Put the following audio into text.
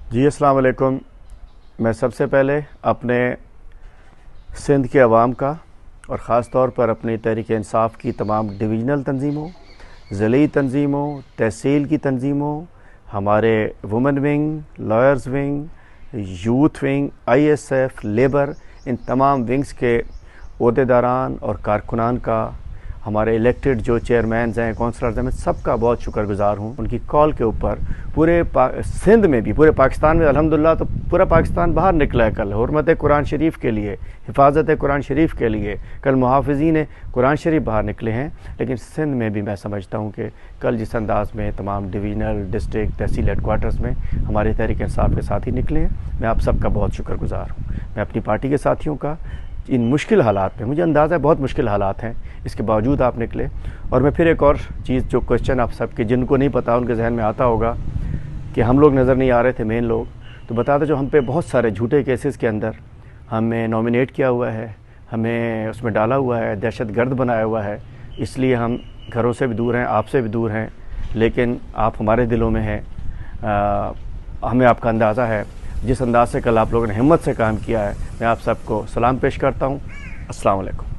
जी अस्सलाम वालेकुम। मैं सबसे पहले अपने सिंध के अवाम का और ख़ास तौर पर अपनी तहरीक इंसाफ की तमाम डिवीज़नल तंजीमों, ज़िली तंजीमों, तहसील की तंजीमों, हमारे women wing, lawyers wing, youth wing, ISF, labour, इन तमाम विंग्स के अहदेदारान और कारकुनान का, हमारे इलेक्टेड जो चेयरमैन्स हैं, काउंसलर्स हैं, मैं सबका बहुत शुक्रगुज़ार हूँ। उनकी कॉल के ऊपर पूरे सिंध में भी, पूरे पाकिस्तान में अल्हम्दुलिल्लाह तो पूरा पाकिस्तान बाहर निकला है कल हुर्मत कुरान शरीफ के लिए, हिफाजत कुरान शरीफ के लिए। कल मुहाफ़िज़ीन कुरान शरीफ बाहर निकले हैं, लेकिन सिंध में भी मैं समझता हूँ कि कल जिस अंदाज़ में तमाम डिवीज़नल, डिस्ट्रिक्ट, तहसील हेडक्वार्टर्स में हमारे तहरीक इंसाफ के साथी निकले हैं, मैं आप सबका बहुत शुक्रगुज़ार हूँ। मैं अपनी पार्टी के साथियों का, इन मुश्किल हालात में, मुझे अंदाज़ा है बहुत मुश्किल हालात हैं, इसके बावजूद आप निकले। और मैं फिर एक और चीज़, जो क्वेश्चन आप सबके जिनको नहीं पता उनके जहन में आता होगा कि हम लोग नज़र नहीं आ रहे थे मेन लोग, तो बता दें जो हम पे बहुत सारे झूठे केसेस के अंदर हमें नॉमिनेट किया हुआ है, हमें उसमें डाला हुआ है, दहशतगर्द बनाया हुआ है, इसलिए हम घरों से भी दूर हैं, आपसे भी दूर हैं, लेकिन आप हमारे दिलों में हैं। हमें आपका अंदाज़ा है। जिस अंदाज़ से कल आप लोगों ने हिम्मत से काम किया है, मैं आप सबको सलाम पेश करता हूँ। अस्सलाम वालेकुम।